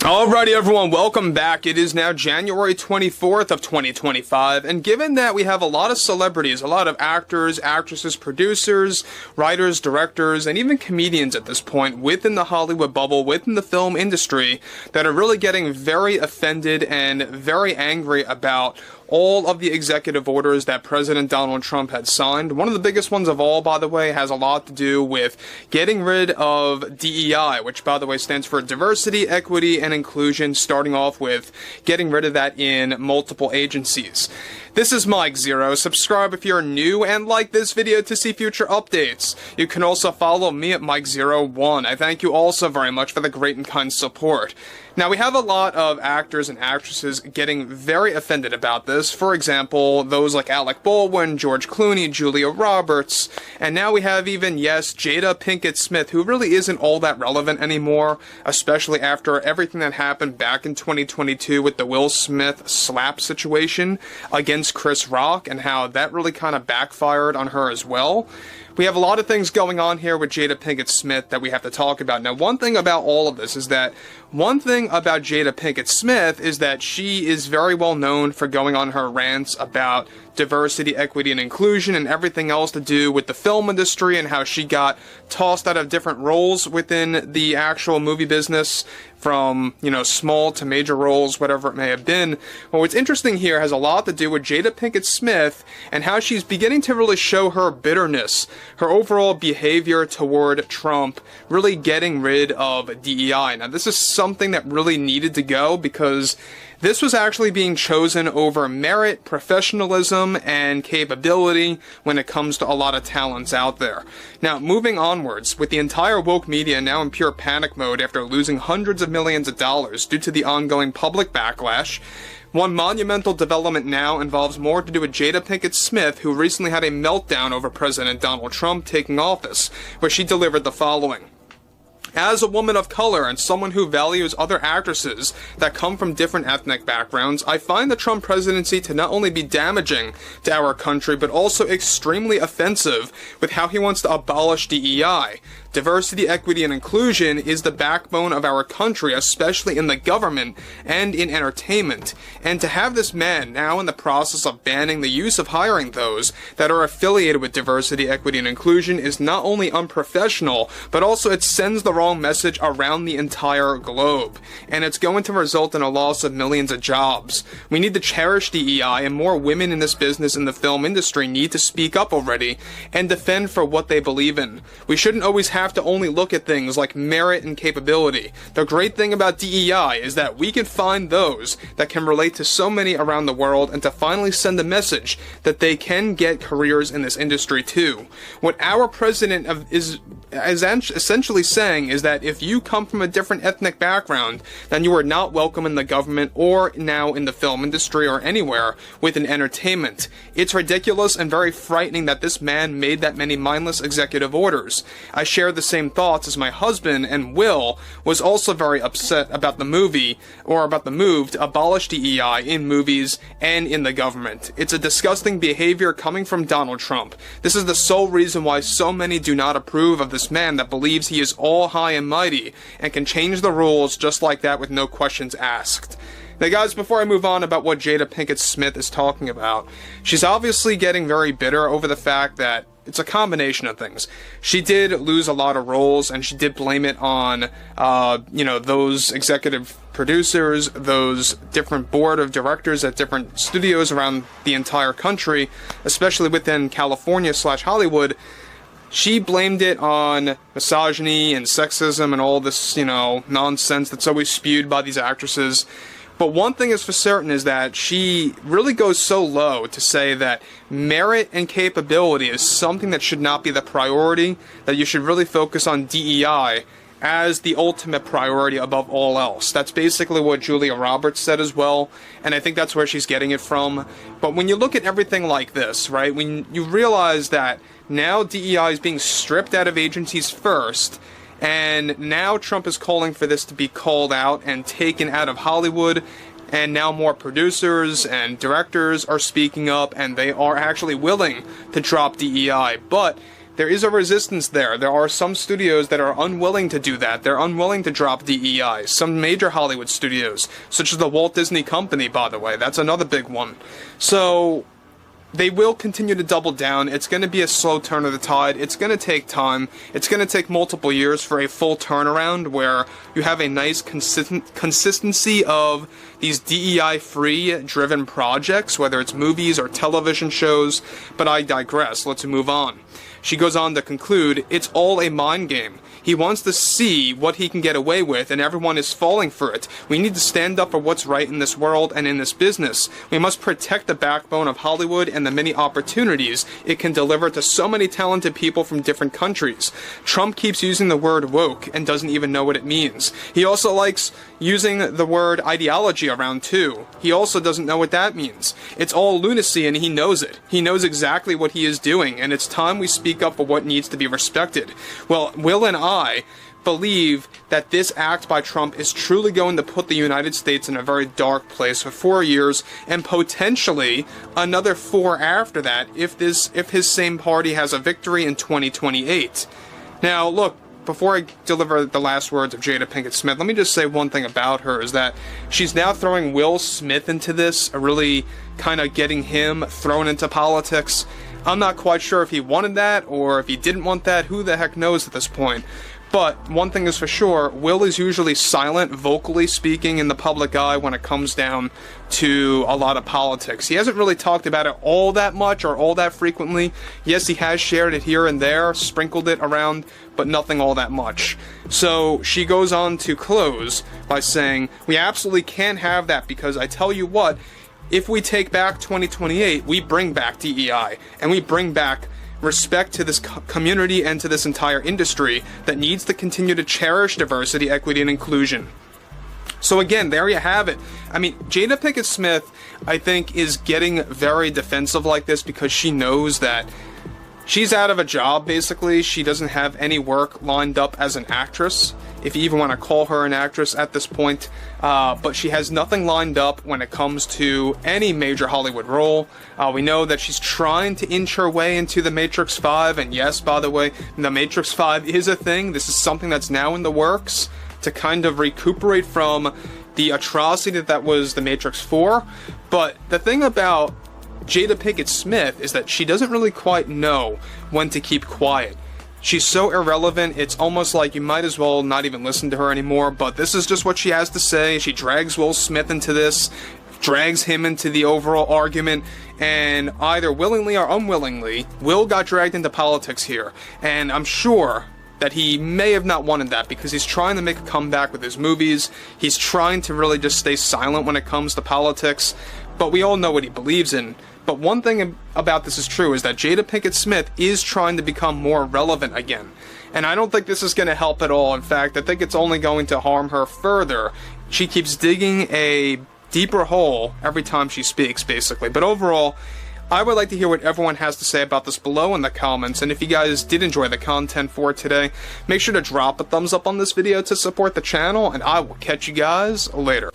Alrighty everyone, welcome back. It is now January 24th of 2025, and given that we have a lot of celebrities, a lot of actors, actresses, producers, writers, directors, and even comedians at this point within the Hollywood bubble, within the film industry, that are really getting very offended and very angry about all of the executive orders that President Donald Trump had signed. One of the biggest ones of all, by the way, has a lot to do with getting rid of DEI, which, by the way, stands for Diversity, Equity, and Inclusion, starting off with getting rid of that in multiple agencies. This is Mike Zero. Subscribe if you're new and like this video to see future updates. You can also follow me at Mike01. I thank you also very much for the great and kind support. Now, we have a lot of actors and actresses getting very offended about this. For example, those like Alec Baldwin, George Clooney, Julia Roberts, and now we have even, yes, Jada Pinkett Smith, who really isn't all that relevant anymore, especially after everything that happened back in 2022 with the Will Smith slap situation against Chris Rock and how that really kind of backfired on her as well. We have a lot of things going on here with Jada Pinkett Smith that we have to talk about. Now, one thing about all of this is that Jada Pinkett Smith is that she is very well known for going on her rants about diversity, equity, and inclusion and everything else to do with the film industry and how she got tossed out of different roles within the actual movie business from, small to major roles, whatever it may have been. Well, what's interesting here has a lot to do with Jada Pinkett Smith and how she's beginning to really show her bitterness, her overall behavior toward Trump, really getting rid of DEI. Now, this is something that really needed to go because this was actually being chosen over merit, professionalism, and capability when it comes to a lot of talents out there. Now, moving onwards, with the entire woke media now in pure panic mode after losing hundreds of millions of dollars due to the ongoing public backlash, one monumental development now involves more to do with Jada Pinkett Smith, who recently had a meltdown over President Donald Trump taking office, where she delivered the following. As a woman of color and someone who values other actresses that come from different ethnic backgrounds, I find the Trump presidency to not only be damaging to our country, but also extremely offensive with how he wants to abolish DEI. Diversity, equity, and inclusion is the backbone of our country, especially in the government and in entertainment. And to have this man now in the process of banning the use of hiring those that are affiliated with diversity, equity, and inclusion is not only unprofessional, but also it sends the wrong message around the entire globe. And it's going to result in a loss of millions of jobs. We need to cherish DEI, and more women in this business in the film industry need to speak up already and defend for what they believe in. We shouldn't always have to only look at things like merit and capability. The great thing about DEI is that we can find those that can relate to so many around the world and to finally send a message that they can get careers in this industry too. What our president is essentially saying is that if you come from a different ethnic background, then you are not welcome in the government or now in the film industry or anywhere within entertainment. It's ridiculous and very frightening that this man made that many mindless executive orders. I share the same thoughts as my husband, and Will was also very upset about the move to abolish DEI in movies and in the government. It's a disgusting behavior coming from Donald Trump. This is the sole reason why so many do not approve of this man that believes he is all high and mighty and can change the rules just like that with no questions asked. Now guys, before I move on about what Jada Pinkett Smith is talking about, she's obviously getting very bitter over the fact that it's a combination of things. She did lose a lot of roles, and she did blame it on, those executive producers, those different board of directors at different studios around the entire country, especially within California/Hollywood. She blamed it on misogyny and sexism and all this, nonsense that's always spewed by these actresses. But one thing is for certain is that she really goes so low to say that merit and capability is something that should not be the priority, that you should really focus on DEI as the ultimate priority above all else. That's basically what Julia Roberts said as well, and I think that's where she's getting it from. But when you look at everything like this, right, when you realize that now DEI is being stripped out of agencies first, and now Trump is calling for this to be called out and taken out of Hollywood, and now more producers and directors are speaking up, and they are actually willing to drop DEI. But there is a resistance there. There are some studios that are unwilling to do that. They're unwilling to drop DEI. Some major Hollywood studios, such as the Walt Disney Company, by the way. That's another big one. So they will continue to double down. It's going to be a slow turn of the tide. It's going to take time. It's going to take multiple years for a full turnaround where you have a nice consistency of these DEI-free driven projects, whether it's movies or television shows. But I digress. Let's move on. She goes on to conclude, it's all a mind game. He wants to see what he can get away with, and everyone is falling for it. We need to stand up for what's right in this world and in this business. We must protect the backbone of Hollywood and the many opportunities it can deliver to so many talented people from different countries. Trump keeps using the word woke and doesn't even know what it means. He also likes using the word ideology around too. He also doesn't know what that means. It's all lunacy and he knows it. He knows exactly what he is doing, and it's time we speak up for what needs to be respected. Well, Will and I believe that this act by Trump is truly going to put the United States in a very dark place for 4 years and potentially another 4 after that if his same party has a victory in 2028. Now, look, before I deliver the last words of Jada Pinkett Smith, let me just say one thing about her, is that she's now throwing Will Smith into this, really kind of getting him thrown into politics. I'm not quite sure if he wanted that or if he didn't want that. Who the heck knows at this point? But one thing is for sure, Will is usually silent, vocally speaking, in the public eye when it comes down to a lot of politics. He hasn't really talked about it all that much or all that frequently. Yes, he has shared it here and there, sprinkled it around, but nothing all that much. So she goes on to close by saying, we absolutely can't have that, because I tell you what, if we take back 2028, we bring back DEI, and we bring back respect to this community and to this entire industry that needs to continue to cherish diversity, equity, and inclusion. So again, there you have it. I mean, Jada Pinkett Smith, I think, is getting very defensive like this because she knows that she's out of a job, basically. She doesn't have any work lined up as an actress, if you even want to call her an actress at this point. But she has nothing lined up when it comes to any major Hollywood role. We know that she's trying to inch her way into The Matrix 5, and yes, by the way, The Matrix 5 is a thing. This is something that's now in the works to kind of recuperate from the atrocity that was The Matrix 4. But the thing about Jada Pinkett Smith is that she doesn't really quite know when to keep quiet. She's so irrelevant, it's almost like you might as well not even listen to her anymore, but this is just what she has to say. She drags Will Smith into this, drags him into the overall argument, and either willingly or unwillingly, Will got dragged into politics here. And I'm sure that he may have not wanted that, because he's trying to make a comeback with his movies. He's trying to really just stay silent when it comes to politics, but we all know what he believes in. But one thing about this is true, is that Jada Pinkett Smith is trying to become more relevant again. And I don't think this is going to help at all. In fact, I think it's only going to harm her further. She keeps digging a deeper hole every time she speaks, basically. But overall, I would like to hear what everyone has to say about this below in the comments. And if you guys did enjoy the content for today, make sure to drop a thumbs up on this video to support the channel, and I will catch you guys later.